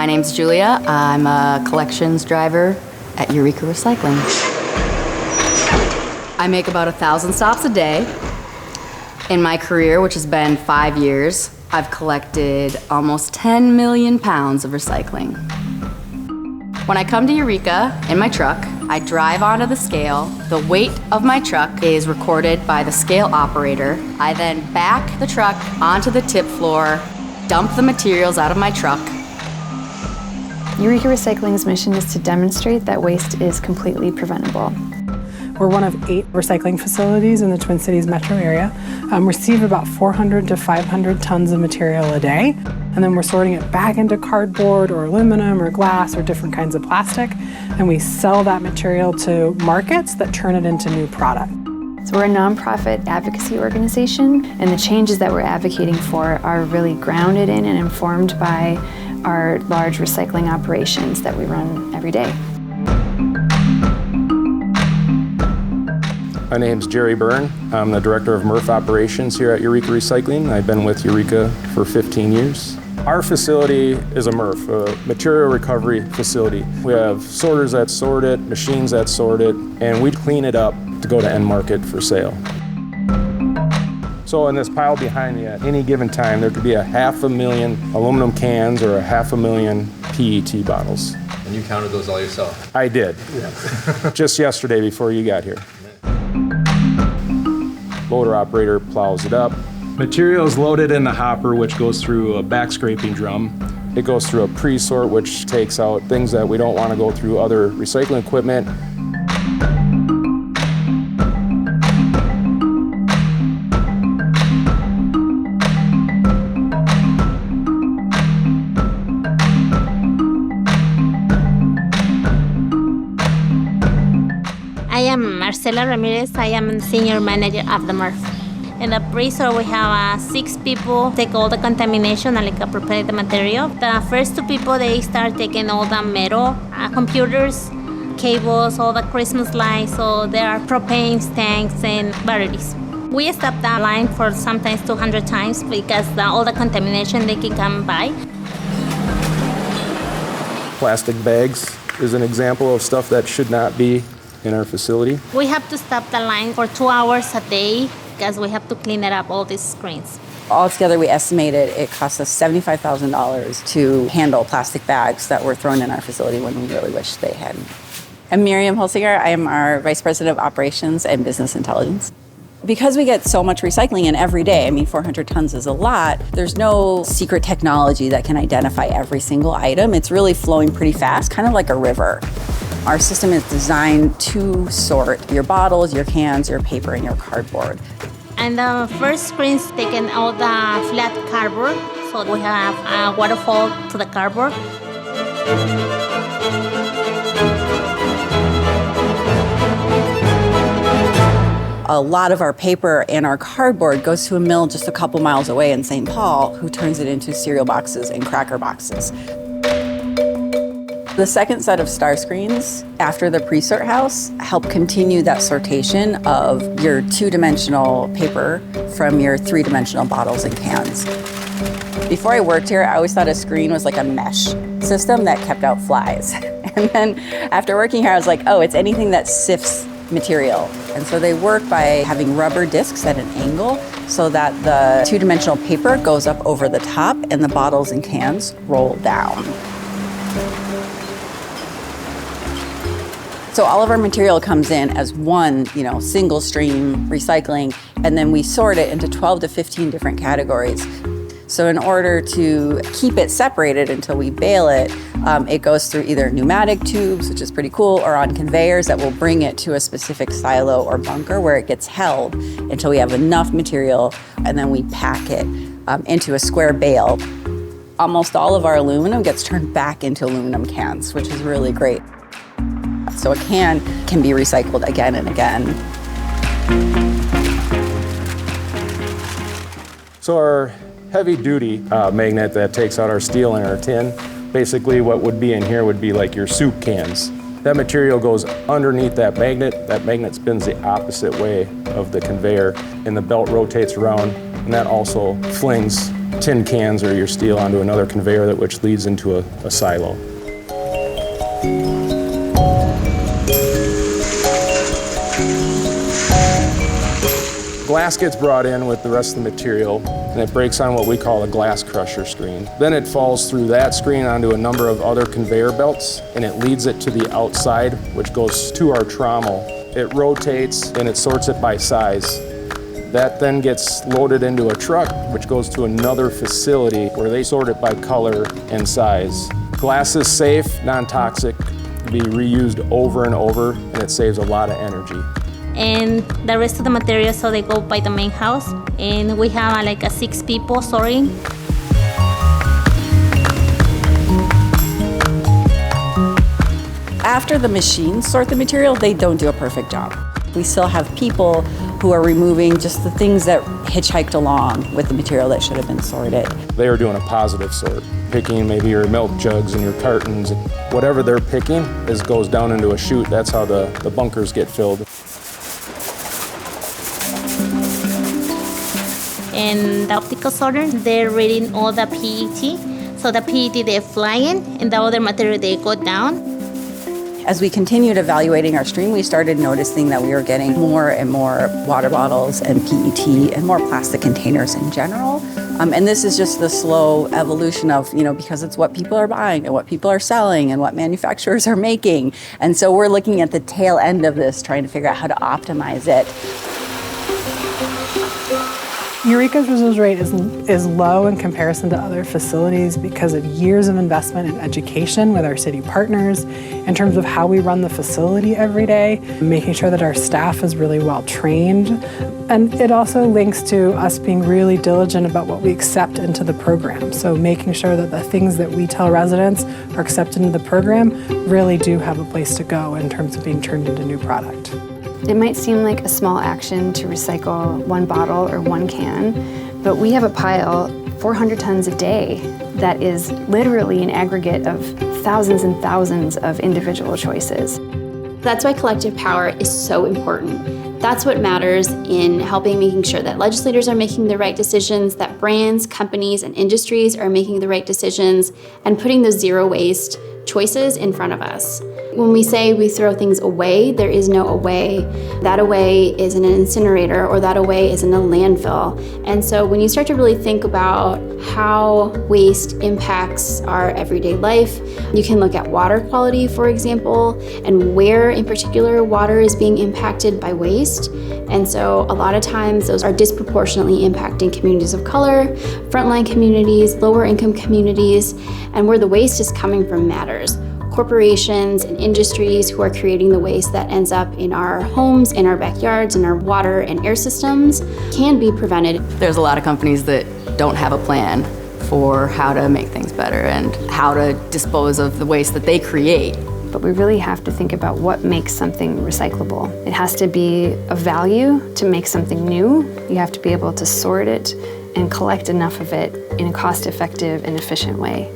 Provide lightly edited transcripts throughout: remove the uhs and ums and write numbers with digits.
My name's Julia. I'm a collections driver at Eureka Recycling. I make about 1,000 stops a day. In my career, which has been 5 years, I've collected almost 10 million pounds of recycling. When I come to Eureka in my truck, I drive onto the scale. The weight of my truck is recorded by the scale operator. I then back the truck onto the tip floor, dump the materials out of my truck. Eureka Recycling's mission is to demonstrate that waste is completely preventable. We're one of 8 recycling facilities in the Twin Cities metro area. Receive about 400 to 500 tons of material a day, and then we're sorting it back into cardboard or aluminum or glass or different kinds of plastic, and we sell that material to markets that turn it into new product. So we're a nonprofit advocacy organization, and the changes that we're advocating for are really grounded in and informed by our large recycling operations that we run every day. My name's Jerry Byrne. I'm the Director of MRF Operations here at Eureka Recycling. I've been with Eureka for 15 years. Our facility is a MRF, a material recovery facility. We have sorters that sort it, machines that sort it, and we clean it up to go to end market for sale. So in this pile behind me, at any given time, there could be 500,000 aluminum cans or 500,000 PET bottles. And you counted those all yourself? I did, yeah. Just yesterday before you got here. Loader operator plows it up. Material is loaded in the hopper, which goes through a back scraping drum. It goes through a PRESORT, which takes out things that we don't want to go through other recycling equipment. I am Marcela Ramirez. I am the senior manager of the MRF. In the PRESORT, we have 6 people take all the contamination and prepare the material. The first 2 people, they start taking all the metal, computers, cables, all the Christmas lights, so there are propane tanks and batteries. We stop that line for sometimes 200 times because all the contamination they can come by. Plastic bags is an example of stuff that should not be in our facility. We have to stop the line for 2 hours a day because we have to clean it up, all these screens. Altogether, we estimated it cost us $75,000 to handle plastic bags that were thrown in our facility when we really wish they hadn't. I'm Miriam Holsinger. I am our Vice President of Operations and Business Intelligence. Because we get so much recycling in every day, 400 tons is a lot, there's no secret technology that can identify every single item. It's really flowing pretty fast, kind of like a river. Our system is designed to sort your bottles, your cans, your paper, and your cardboard. And the first screen's taking all the flat cardboard, so we have a waterfall to the cardboard. A lot of our paper and our cardboard goes to a mill just a couple miles away in St. Paul, who turns it into cereal boxes and cracker boxes. The second set of star screens after the PRESORT house help continue that sortation of your 2-dimensional paper from your 3-dimensional bottles and cans. Before I worked here, I always thought a screen was like a mesh system that kept out flies. And then after working here, I was like, oh, it's anything that sifts material. And so they work by having rubber discs at an angle so that the 2-dimensional paper goes up over the top and the bottles and cans roll down. So all of our material comes in as one, single stream recycling, and then we sort it into 12 to 15 different categories. So in order to keep it separated until we bale it, it goes through either pneumatic tubes, which is pretty cool, or on conveyors that will bring it to a specific silo or bunker where it gets held until we have enough material, and then we pack it into a square bale. Almost all of our aluminum gets turned back into aluminum cans, which is really great. So a can be recycled again and again. So our heavy-duty magnet that takes out our steel and our tin, basically what would be in here would be like your soup cans. That material goes underneath that magnet spins the opposite way of the conveyor, and the belt rotates around, and that also flings tin cans or your steel onto another conveyor which leads into a silo. Glass gets brought in with the rest of the material, and it breaks on what we call a glass crusher screen. Then it falls through that screen onto a number of other conveyor belts, and it leads it to the outside, which goes to our trommel. It rotates and it sorts it by size. That then gets loaded into a truck, which goes to another facility where they sort it by color and size. Glass is safe, non-toxic, can be reused over and over, and it saves a lot of energy. And the rest of the materials, so they go by the main house, and we have like 6 people sorting. After the machines sort the material, they don't do a perfect job. We still have people who are removing just the things that hitchhiked along with the material that should have been sorted. They are doing a positive sort, picking maybe your milk jugs and your cartons. Whatever they're picking goes down into a chute. That's how the bunkers get filled. And the optical sorter, they're reading all the PET. So the PET, they're flying, and the other material, they go down. As we continued evaluating our stream, we started noticing that we were getting more and more water bottles and PET and more plastic containers in general. And this is just the slow evolution of, because it's what people are buying and what people are selling and what manufacturers are making. And so we're looking at the tail end of this, trying to figure out how to optimize it. Eureka's recycle rate is low in comparison to other facilities because of years of investment in education with our city partners in terms of how we run the facility every day, making sure that our staff is really well trained. And it also links to us being really diligent about what we accept into the program. So making sure that the things that we tell residents are accepted into the program really do have a place to go in terms of being turned into new product. It might seem like a small action to recycle 1 bottle or 1 can, but we have a pile 400 tons a day that is literally an aggregate of thousands and thousands of individual choices. That's why collective power is so important. That's what matters in making sure that legislators are making the right decisions, that brands, companies, and industries are making the right decisions, and putting those zero waste choices in front of us. When we say we throw things away, there is no away. That away is in an incinerator, or that away is in a landfill. And so when you start to really think about how waste impacts our everyday life, you can look at water quality, for example, and where in particular water is being impacted by waste. And so a lot of times those are disproportionately impacting communities of color, frontline communities, lower income communities, and where the waste is coming from matters. Corporations and industries who are creating the waste that ends up in our homes, in our backyards, in our water and air systems can be prevented. There's a lot of companies that don't have a plan for how to make things better and how to dispose of the waste that they create. But we really have to think about what makes something recyclable. It has to be of value to make something new. You have to be able to sort it and collect enough of it in a cost-effective and efficient way.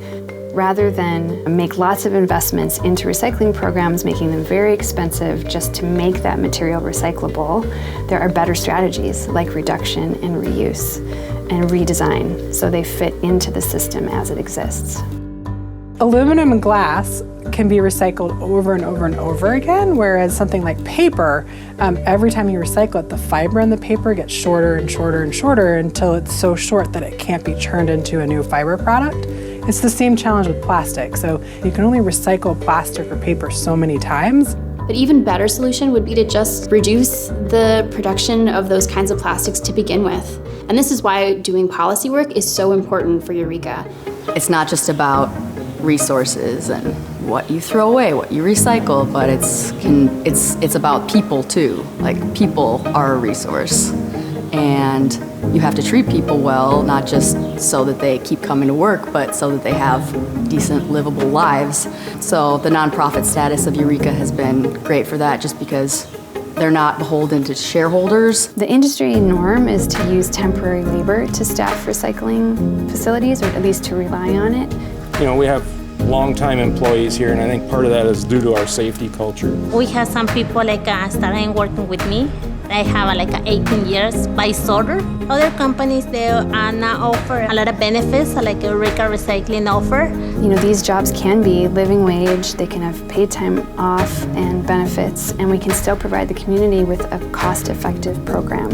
Rather than make lots of investments into recycling programs, making them very expensive just to make that material recyclable, there are better strategies like reduction and reuse and redesign so they fit into the system as it exists. Aluminum and glass can be recycled over and over and over again, whereas something like paper, every time you recycle it, the fiber in the paper gets shorter and shorter and shorter until it's so short that it can't be turned into a new fiber product. It's the same challenge with plastic, so you can only recycle plastic or paper so many times. But even better solution would be to just reduce the production of those kinds of plastics to begin with. And this is why doing policy work is so important for Eureka. It's not just about resources and what you throw away, what you recycle, but it's about people too. Like, people are a resource. And you have to treat people well, not just so that they keep coming to work, but so that they have decent, livable lives. So the nonprofit status of Eureka has been great for that, just because they're not beholden to shareholders. The industry norm is to use temporary labor to staff recycling facilities, or at least to rely on it. We have long-time employees here, and I think part of that is due to our safety culture. We have some people starting working with me, I have like 18 years by sorter. Other companies, they now offer a lot of benefits, like Eureka Recycling offer. You know, these jobs can be living wage, they can have paid time off and benefits, and we can still provide the community with a cost-effective program.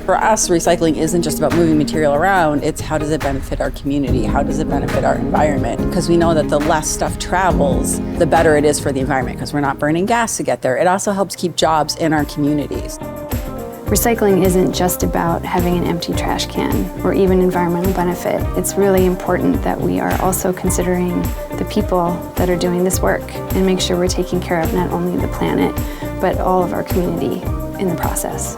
For us, recycling isn't just about moving material around, it's how does it benefit our community? How does it benefit our environment? Because we know that the less stuff travels, the better it is for the environment, because we're not burning gas to get there. It also helps keep jobs in our communities. Recycling isn't just about having an empty trash can or even environmental benefit. It's really important that we are also considering the people that are doing this work and make sure we're taking care of not only the planet, but all of our community in the process.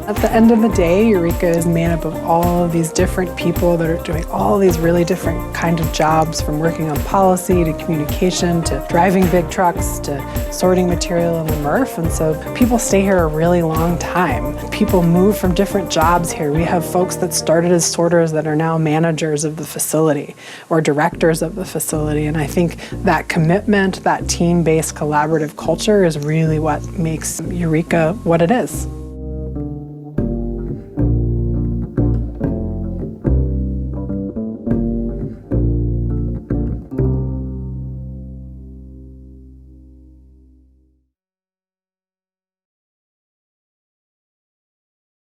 At the end of the day, Eureka is made up of all of these different people that are doing all these really different kind of jobs, from working on policy to communication to driving big trucks to sorting material in the MRF. And so people stay here a really long time. People move from different jobs here. We have folks that started as sorters that are now managers of the facility or directors of the facility. And I think that commitment, that team-based collaborative culture is really what makes Eureka what it is.